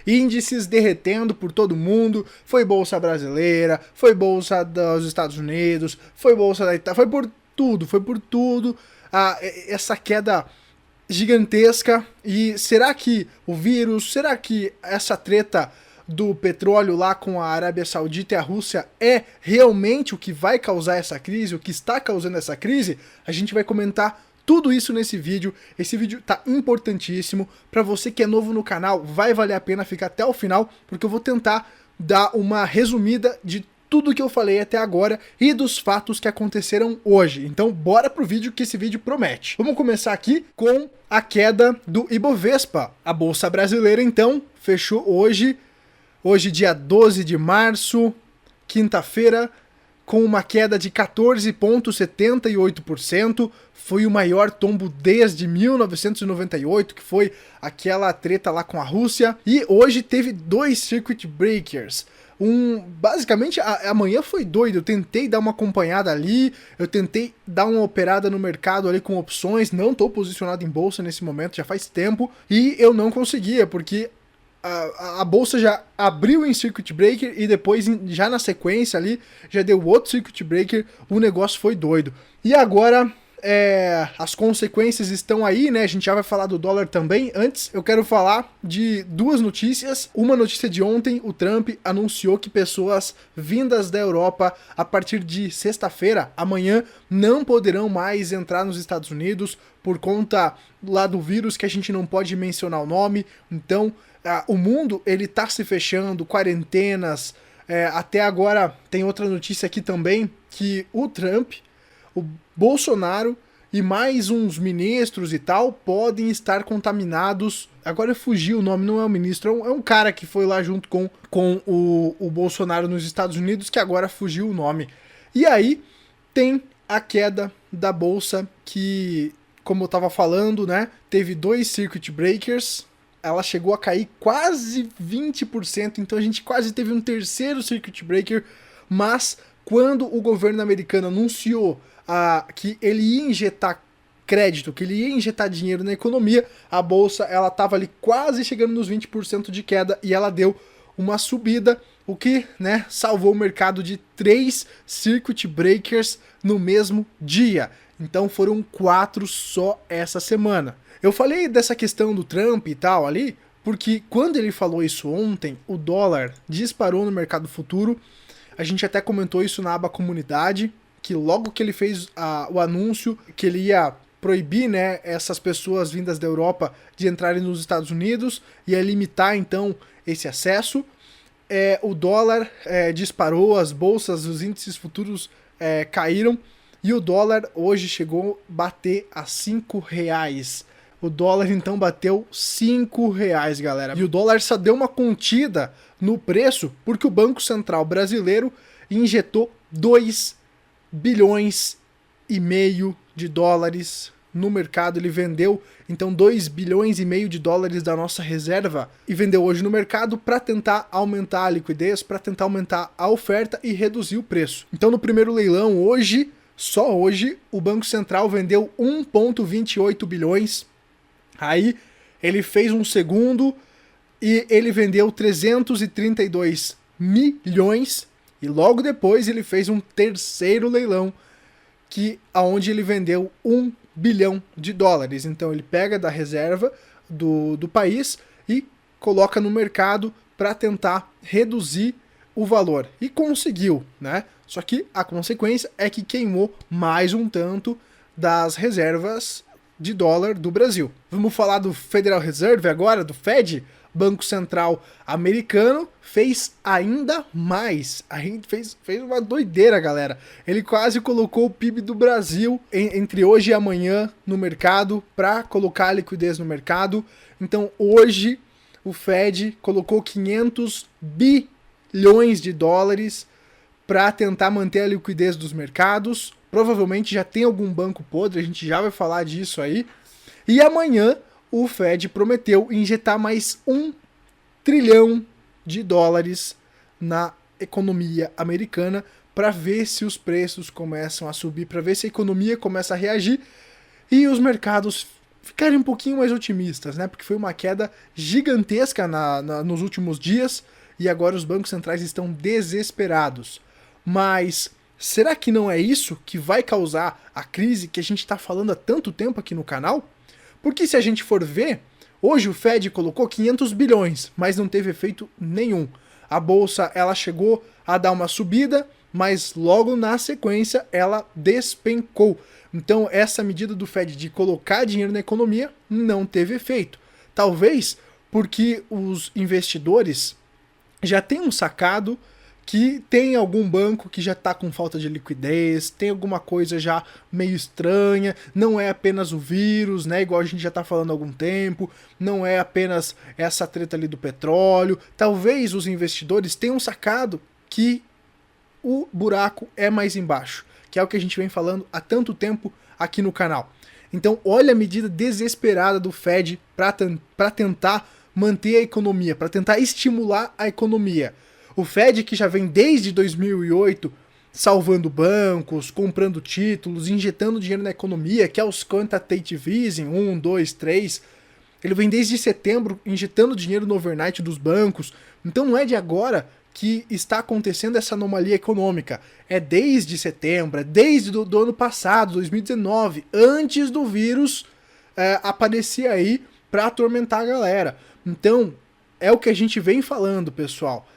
índices derretendo por todo mundo, foi bolsa brasileira, foi bolsa dos Estados Unidos, foi bolsa da Itália, foi por tudo, essa queda gigantesca. E será que o vírus, será que essa treta do petróleo lá com a Arábia Saudita e a Rússia é realmente o que vai causar essa crise, o que está causando essa crise? A gente vai comentar tudo isso nesse vídeo. Esse vídeo tá importantíssimo. Para você que é novo no canal, vai valer a pena ficar até o final, porque eu vou tentar dar uma resumida de tudo que eu falei até agora e dos fatos que aconteceram hoje. Então bora pro vídeo, que esse vídeo promete. Vamos começar aqui com a queda do Ibovespa. A Bolsa Brasileira então fechou hoje dia 12 de março, quinta-feira, com uma queda de 14,78%, foi o maior tombo desde 1998, que foi aquela treta lá com a Rússia, e hoje teve 2 circuit breakers. Basicamente, amanhã foi doido, eu tentei dar uma acompanhada ali, eu tentei dar uma operada no mercado ali com opções, não estou posicionado em bolsa nesse momento, já faz tempo, e eu não conseguia, porque a bolsa já abriu em circuit breaker e depois, já na sequência ali, já deu outro circuit breaker, o negócio foi doido. E agora, as consequências estão aí, né? A gente já vai falar do dólar também. Antes, eu quero falar de 2 notícias. Uma notícia de ontem, o Trump anunciou que pessoas vindas da Europa a partir de sexta-feira, amanhã, não poderão mais entrar nos Estados Unidos por conta lá do vírus, que a gente não pode mencionar o nome. Então, o mundo, ele tá se fechando, quarentenas, até agora tem outra notícia aqui também, que o Trump, o Bolsonaro e mais uns ministros e tal podem estar contaminados. Agora fugiu o nome, não é um ministro, é um cara que foi lá junto com o Bolsonaro nos Estados Unidos, que agora fugiu o nome. E aí tem a queda da bolsa que, como eu tava falando, né, teve 2 circuit breakers. Ela chegou a cair quase 20%, então a gente quase teve um terceiro circuit breaker, mas quando o governo americano anunciou que ele ia injetar crédito, que ele ia injetar dinheiro na economia, a bolsa ela estava ali quase chegando nos 20% de queda e ela deu uma subida, o que, né, salvou o mercado de 3 circuit breakers no mesmo dia. Então foram 4 só essa semana. Eu falei dessa questão do Trump e tal ali, porque quando ele falou isso ontem, o dólar disparou no mercado futuro. A gente até comentou isso na aba comunidade, que logo que ele fez o anúncio que ele ia proibir, né, essas pessoas vindas da Europa de entrarem nos Estados Unidos, ia limitar então esse acesso, o dólar disparou, as bolsas, os índices futuros caíram, e o dólar hoje chegou a bater a R$5. O dólar então bateu R$5, galera. E o dólar só deu uma contida no preço porque o Banco Central brasileiro injetou 2 bilhões e meio de dólares no mercado. Ele vendeu então 2 bilhões e meio de dólares da nossa reserva e vendeu hoje no mercado para tentar aumentar a liquidez, para tentar aumentar a oferta e reduzir o preço. Então no primeiro leilão hoje, só hoje, o Banco Central vendeu 1,28 bilhões. Aí ele fez um segundo e ele vendeu 332 milhões e logo depois ele fez um terceiro leilão aonde ele vendeu 1 bilhão de dólares. Então ele pega da reserva do país e coloca no mercado para tentar reduzir o valor. E conseguiu, né? Só que a consequência é que queimou mais um tanto das reservas de dólar do Brasil. Vamos falar do Federal Reserve agora, do Fed, Banco Central americano, fez ainda mais. A gente fez uma doideira, galera. Ele quase colocou o PIB do Brasil entre hoje e amanhã no mercado para colocar a liquidez no mercado. Então hoje o Fed colocou 500 bilhões de dólares para tentar manter a liquidez dos mercados. Provavelmente já tem algum banco podre, a gente já vai falar disso aí. E amanhã o Fed prometeu injetar mais 1 trilhão de dólares na economia americana para ver se os preços começam a subir, para ver se a economia começa a reagir e os mercados ficarem um pouquinho mais otimistas, né? Porque foi uma queda gigantesca nos últimos dias e agora os bancos centrais estão desesperados. Mas será que não é isso que vai causar a crise que a gente está falando há tanto tempo aqui no canal? Porque se a gente for ver, hoje o Fed colocou 500 bilhões, mas não teve efeito nenhum. A bolsa ela chegou a dar uma subida, mas logo na sequência ela despencou. Então essa medida do Fed de colocar dinheiro na economia não teve efeito. Talvez porque os investidores já tenham sacado que tem algum banco que já está com falta de liquidez, tem alguma coisa já meio estranha, não é apenas o vírus, né, igual a gente já está falando há algum tempo, não é apenas essa treta ali do petróleo. Talvez os investidores tenham sacado que o buraco é mais embaixo, que é o que a gente vem falando há tanto tempo aqui no canal. Então olha a medida desesperada do Fed para tentar manter a economia, para tentar estimular a economia. O Fed, que já vem desde 2008 salvando bancos, comprando títulos, injetando dinheiro na economia, que é os quantitative easing, 1, 2, 3, ele vem desde setembro injetando dinheiro no overnight dos bancos. Então não é de agora que está acontecendo essa anomalia econômica. É desde setembro, é desde do ano passado, 2019, antes do vírus aparecer aí para atormentar a galera. Então, é o que a gente vem falando, pessoal.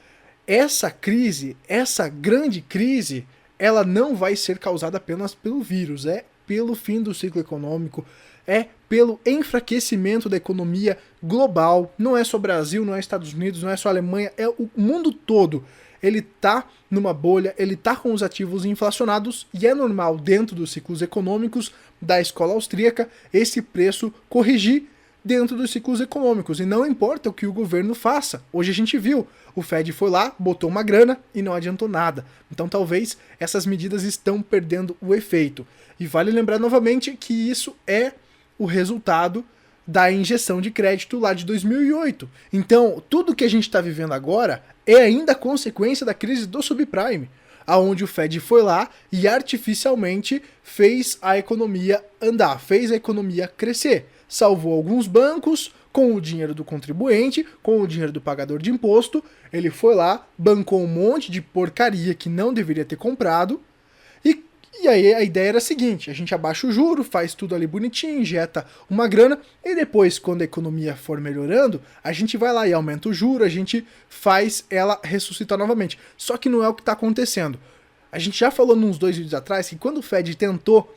Essa crise, essa grande crise, ela não vai ser causada apenas pelo vírus, é pelo fim do ciclo econômico, é pelo enfraquecimento da economia global. Não é só Brasil, não é Estados Unidos, não é só Alemanha, é o mundo todo. Ele tá numa bolha, ele tá com os ativos inflacionados e é normal, dentro dos ciclos econômicos da escola austríaca, esse preço corrigir dentro dos ciclos econômicos, e não importa o que o governo faça. Hoje a gente viu, o Fed foi lá, botou uma grana e não adiantou nada. Então talvez essas medidas estão perdendo o efeito. E vale lembrar novamente que isso é o resultado da injeção de crédito lá de 2008. Então tudo que a gente está vivendo agora é ainda consequência da crise do subprime, aonde o Fed foi lá e artificialmente fez a economia andar, fez a economia crescer. Salvou alguns bancos com o dinheiro do contribuinte, com o dinheiro do pagador de imposto. Ele foi lá, bancou um monte de porcaria que não deveria ter comprado. E aí a ideia era a seguinte: a gente abaixa o juro, faz tudo ali bonitinho, injeta uma grana, e depois, quando a economia for melhorando, a gente vai lá e aumenta o juro, a gente faz ela ressuscitar novamente. Só que não é o que está acontecendo. A gente já falou nos 2 vídeos atrás que quando o Fed tentou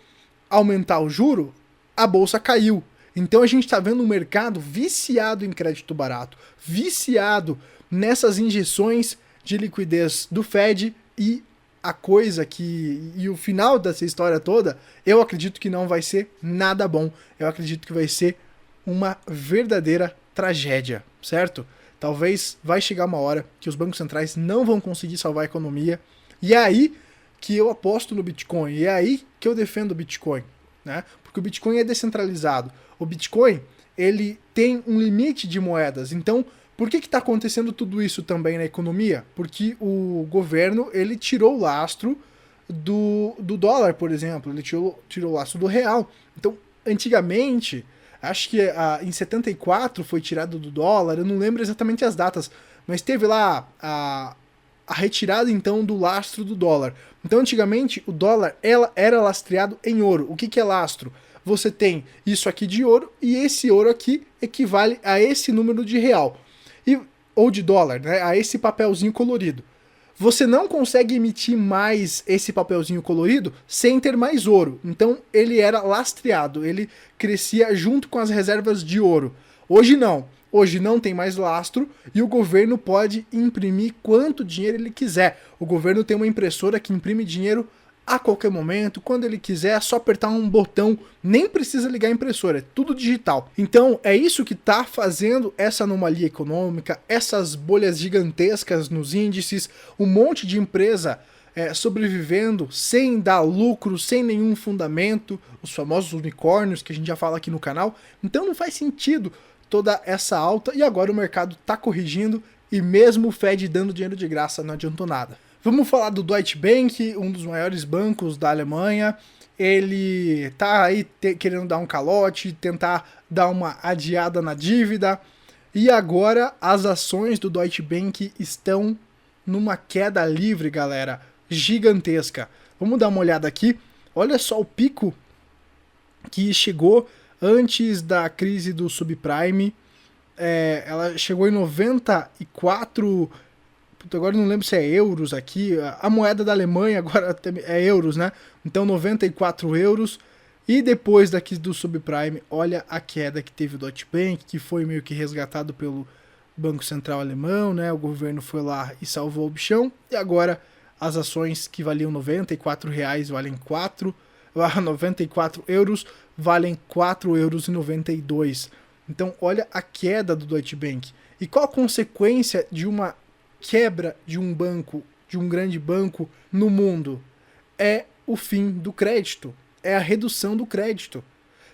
aumentar o juro, a bolsa caiu. Então a gente está vendo um mercado viciado em crédito barato, viciado nessas injeções de liquidez do Fed, e a coisa e o final dessa história toda, eu acredito que não vai ser nada bom. Eu acredito que vai ser uma verdadeira tragédia, certo? Talvez vai chegar uma hora que os bancos centrais não vão conseguir salvar a economia, e é aí que eu aposto no Bitcoin, e é aí que eu defendo o Bitcoin, né? Porque o Bitcoin é descentralizado. O Bitcoin, ele tem um limite de moedas. Então, por que está acontecendo tudo isso também na economia? Porque o governo, ele tirou o lastro do dólar, por exemplo. Ele tirou o lastro do real. Então, antigamente, acho que em 74 foi tirado do dólar, eu não lembro exatamente as datas, mas teve lá a retirada, então, do lastro do dólar. Então, antigamente, o dólar era lastreado em ouro. O que é lastro? Você tem isso aqui de ouro, e esse ouro aqui equivale a esse número de real. Ou de dólar, né? A esse papelzinho colorido. Você não consegue emitir mais esse papelzinho colorido sem ter mais ouro. Então ele era lastreado, ele crescia junto com as reservas de ouro. Hoje não. Hoje não tem mais lastro e o governo pode imprimir quanto dinheiro ele quiser. O governo tem uma impressora que imprime dinheiro a qualquer momento, quando ele quiser, é só apertar um botão, nem precisa ligar a impressora, é tudo digital. Então é isso que está fazendo essa anomalia econômica, essas bolhas gigantescas nos índices, um monte de empresa sobrevivendo sem dar lucro, sem nenhum fundamento, os famosos unicórnios que a gente já fala aqui no canal. Então não faz sentido toda essa alta, e agora o mercado está corrigindo, e mesmo o Fed dando dinheiro de graça não adiantou nada. Vamos falar do Deutsche Bank, um dos maiores bancos da Alemanha. Ele tá aí querendo dar um calote, tentar dar uma adiada na dívida. E agora as ações do Deutsche Bank estão numa queda livre, galera, gigantesca. Vamos dar uma olhada aqui. Olha só o pico que chegou antes da crise do subprime. Ela chegou em 94... Agora eu não lembro se é euros aqui. A moeda da Alemanha agora é euros, né? Então 94 euros. E depois daqui do subprime, olha a queda que teve o Deutsche Bank, que foi meio que resgatado pelo Banco Central Alemão, né? O governo foi lá e salvou o bichão. E agora as ações que valiam 94 reais valem 94 euros, valem 4,92 euros. Então olha a queda do Deutsche Bank. E qual a consequência de uma quebra de um banco, de um grande banco no mundo? É o fim do crédito, é a redução do crédito.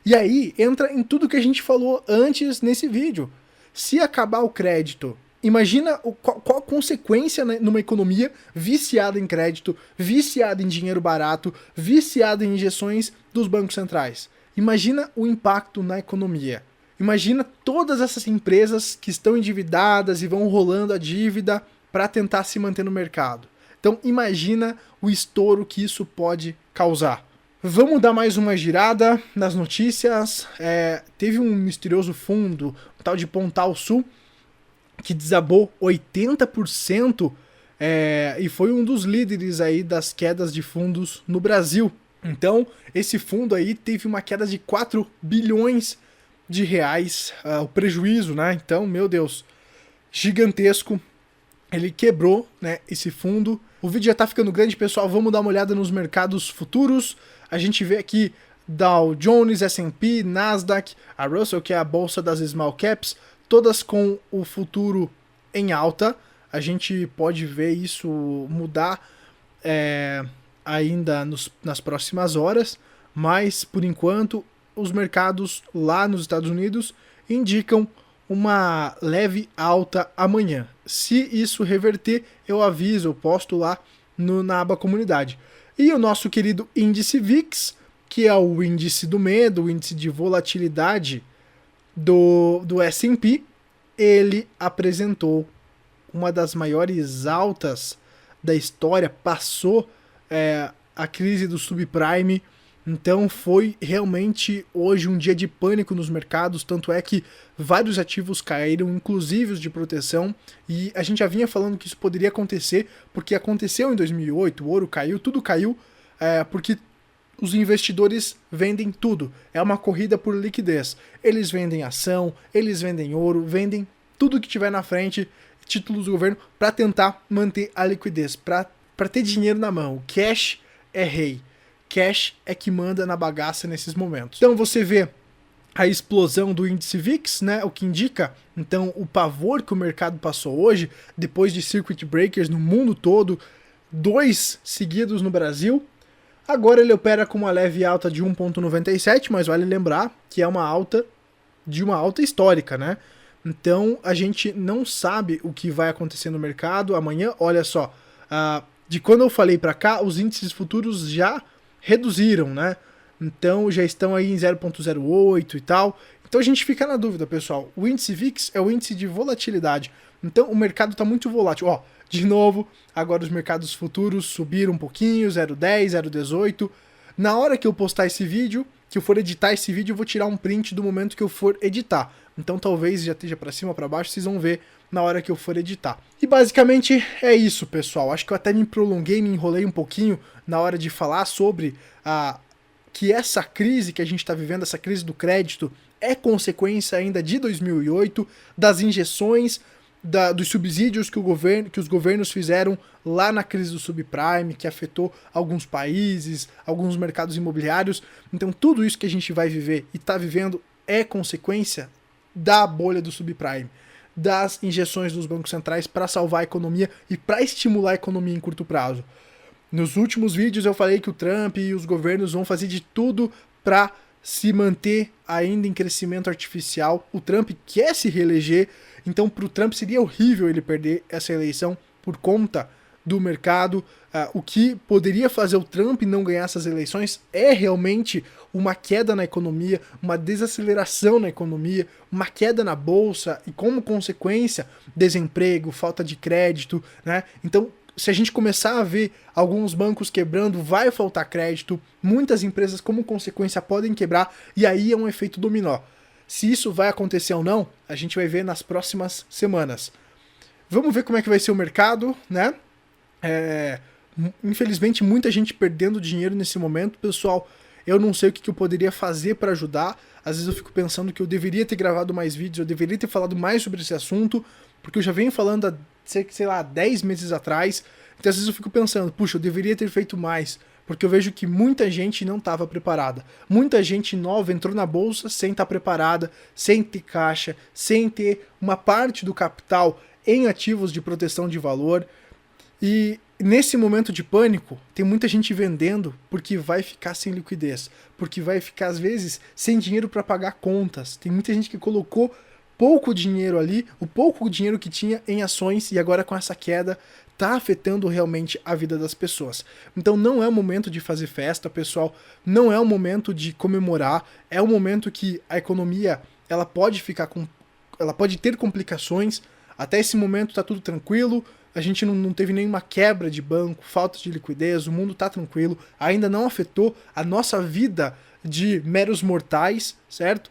E aí entra em tudo que a gente falou antes nesse vídeo. Se acabar o crédito, imagina qual a consequência, né, numa economia viciada em crédito, viciada em dinheiro barato, viciada em injeções dos bancos centrais. Imagina o impacto na economia. Imagina todas essas empresas que estão endividadas e vão rolando a dívida para tentar se manter no mercado. Então imagina o estouro que isso pode causar. Vamos dar mais uma girada nas notícias. Teve um misterioso fundo, um tal de Pontal Sul, que desabou 80% e foi um dos líderes aí das quedas de fundos no Brasil. Então esse fundo aí teve uma queda de 4 bilhões de reais, o prejuízo, né? Então, meu Deus, gigantesco. Ele quebrou, né, esse fundo. O vídeo já tá ficando grande, pessoal. Vamos dar uma olhada nos mercados futuros. A gente vê aqui Dow Jones, S&P, Nasdaq, a Russell, que é a bolsa das small caps, todas com o futuro em alta. A gente pode ver isso mudar ainda nas próximas horas, mas por enquanto os mercados lá nos Estados Unidos indicam uma leve alta amanhã. Se isso reverter, eu aviso, eu posto lá na aba comunidade. E o nosso querido índice VIX, que é o índice do medo, o índice de volatilidade do S&P, ele apresentou uma das maiores altas da história, passou a crise do subprime. Então foi realmente hoje um dia de pânico nos mercados, tanto é que vários ativos caíram, inclusive os de proteção, e a gente já vinha falando que isso poderia acontecer, porque aconteceu em 2008, o ouro caiu, tudo caiu, porque os investidores vendem tudo, é uma corrida por liquidez. Eles vendem ação, eles vendem ouro, vendem tudo que tiver na frente, títulos do governo, para tentar manter a liquidez, para ter dinheiro na mão. O cash é rei. Cash é que manda na bagaça nesses momentos. Então você vê a explosão do índice VIX, né, o que indica então o pavor que o mercado passou hoje, depois de circuit breakers no mundo todo, 2 seguidos no Brasil. Agora ele opera com uma leve alta de 1,97, mas vale lembrar que é uma alta histórica, né? Então a gente não sabe o que vai acontecer no mercado amanhã. Olha só, de quando eu falei para cá, os índices futuros já reduziram, né? Então já estão aí em 0,08 e tal. Então a gente fica na dúvida, pessoal. O índice VIX é o índice de volatilidade. Então o mercado está muito volátil. Ó, de novo, agora os mercados futuros subiram um pouquinho, 0,10, 0,18. Na hora que eu postar esse vídeo, que eu for editar esse vídeo, eu vou tirar um print do momento que eu for editar. Então talvez já esteja para cima ou para baixo, vocês vão ver na hora que eu for editar. E basicamente é isso, pessoal. Acho que eu até me prolonguei, me enrolei um pouquinho na hora de falar sobre que essa crise que a gente está vivendo, essa crise do crédito, é consequência ainda de 2008, das injeções, dos subsídios que os governos fizeram lá na crise do subprime, que afetou alguns países, alguns mercados imobiliários. Então tudo isso que a gente vai viver e está vivendo é consequência da bolha do subprime, das injeções dos bancos centrais para salvar a economia e para estimular a economia em curto prazo. Nos últimos vídeos eu falei que o Trump e os governos vão fazer de tudo para se manter ainda em crescimento artificial. O Trump quer se reeleger, então para o Trump seria horrível ele perder essa eleição por conta do mercado. O que poderia fazer o Trump não ganhar essas eleições é realmente uma queda na economia, uma desaceleração na economia, uma queda na bolsa e, como consequência, desemprego, falta de crédito, né? Então, se a gente começar a ver alguns bancos quebrando, vai faltar crédito, muitas empresas, como consequência, podem quebrar, e aí é um efeito dominó. Se isso vai acontecer ou não, a gente vai ver nas próximas semanas. Vamos ver como é que vai ser o mercado, né? Infelizmente, muita gente perdendo dinheiro nesse momento. Pessoal, eu não sei o que eu poderia fazer para ajudar. Às vezes eu fico pensando que eu deveria ter gravado mais vídeos, eu deveria ter falado mais sobre esse assunto, porque eu já venho falando há, sei lá, 10 meses atrás. Então às vezes eu fico pensando, puxa, eu deveria ter feito mais, porque eu vejo que muita gente não estava preparada. Muita gente nova entrou na bolsa sem estar preparada, sem ter caixa, sem ter uma parte do capital em ativos de proteção de valor. E nesse momento de pânico, tem muita gente vendendo porque vai ficar sem liquidez, porque vai ficar, às vezes, sem dinheiro para pagar contas. Tem muita gente que colocou pouco dinheiro ali, o pouco dinheiro que tinha em ações, e agora com essa queda está afetando realmente a vida das pessoas. Então não é o momento de fazer festa, pessoal, não é o momento de comemorar, é o momento que a economia ela pode ter complicações. Até esse momento está tudo tranquilo, a gente não teve nenhuma quebra de banco, falta de liquidez, o mundo está tranquilo, ainda não afetou a nossa vida de meros mortais, certo?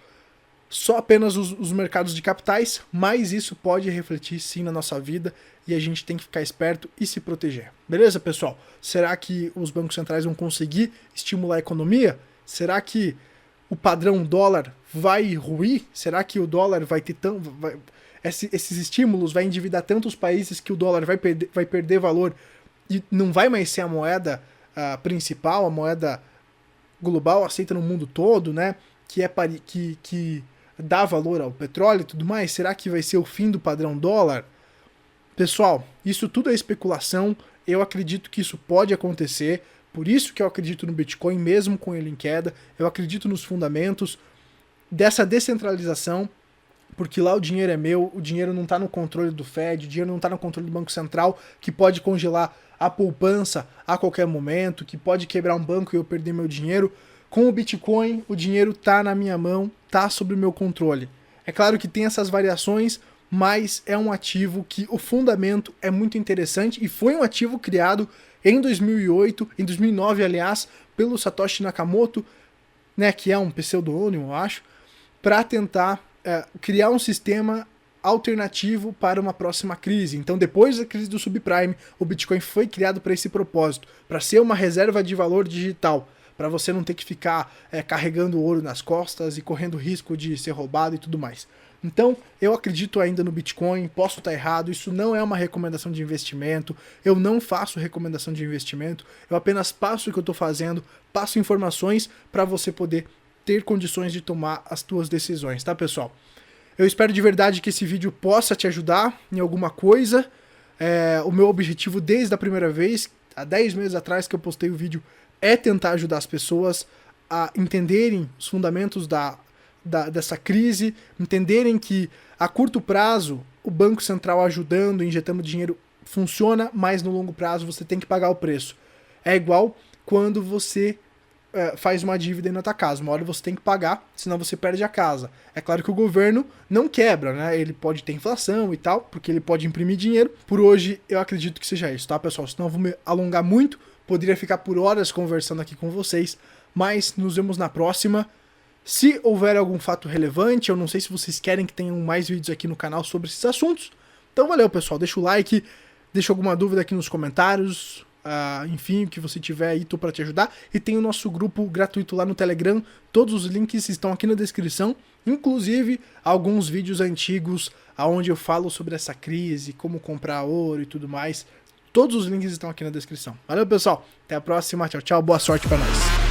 Só apenas os mercados de capitais, mas isso pode refletir sim na nossa vida e a gente tem que ficar esperto e se proteger. Beleza, pessoal? Será que os bancos centrais vão conseguir estimular a economia? Será que o padrão dólar vai ruir? Será que o dólar vai ter esses estímulos vai endividar tantos países que o dólar vai perder valor e não vai mais ser a moeda principal, a moeda global aceita no mundo todo, né? Que dá valor ao petróleo e tudo mais? Será que vai ser o fim do padrão dólar? Pessoal, isso tudo é especulação, eu acredito que isso pode acontecer, por isso que eu acredito no Bitcoin, mesmo com ele em queda, eu acredito nos fundamentos dessa descentralização, porque lá o dinheiro é meu, o dinheiro não está no controle do Fed, o dinheiro não está no controle do Banco Central, que pode congelar a poupança a qualquer momento, que pode quebrar um banco e eu perder meu dinheiro. Com o Bitcoin, o dinheiro está na minha mão, está sob o meu controle. É claro que tem essas variações, mas é um ativo que o fundamento é muito interessante e foi um ativo criado em 2008, em 2009, aliás, pelo Satoshi Nakamoto, né, que é um pseudônimo, eu acho, para tentar criar um sistema alternativo para uma próxima crise. Então, depois da crise do subprime, o Bitcoin foi criado para esse propósito, para ser uma reserva de valor digital, para você não ter que ficar carregando ouro nas costas e correndo risco de ser roubado e tudo mais. Então, eu acredito ainda no Bitcoin, posso estar errado, isso não é uma recomendação de investimento, eu não faço recomendação de investimento, eu apenas passo o que eu estou fazendo, passo informações para você poder ter condições de tomar as tuas decisões, tá, pessoal? Eu espero de verdade que esse vídeo possa te ajudar em alguma coisa. O meu objetivo desde a primeira vez, há 10 meses atrás que eu postei o vídeo, é tentar ajudar as pessoas a entenderem os fundamentos dessa crise, entenderem que a curto prazo o Banco Central ajudando, injetando dinheiro funciona, mas no longo prazo você tem que pagar o preço. É igual quando você faz uma dívida na tua casa, uma hora você tem que pagar, senão você perde a casa. É claro que o governo não quebra, né? Ele pode ter inflação e tal, porque ele pode imprimir dinheiro. Por hoje eu acredito que seja isso, tá, pessoal? Senão eu vou me alongar muito, poderia ficar por horas conversando aqui com vocês, mas nos vemos na próxima. Se houver algum fato relevante, eu não sei se vocês querem que tenham mais vídeos aqui no canal sobre esses assuntos. Então valeu, pessoal, deixa o like, deixa alguma dúvida aqui nos comentários, enfim, o que você tiver aí, tô para te ajudar. E tem o nosso grupo gratuito lá no Telegram, todos os links estão aqui na descrição, inclusive alguns vídeos antigos onde eu falo sobre essa crise, como comprar ouro e tudo mais. Todos os links estão aqui na descrição. Valeu, pessoal, até a próxima, tchau, tchau, boa sorte para nós.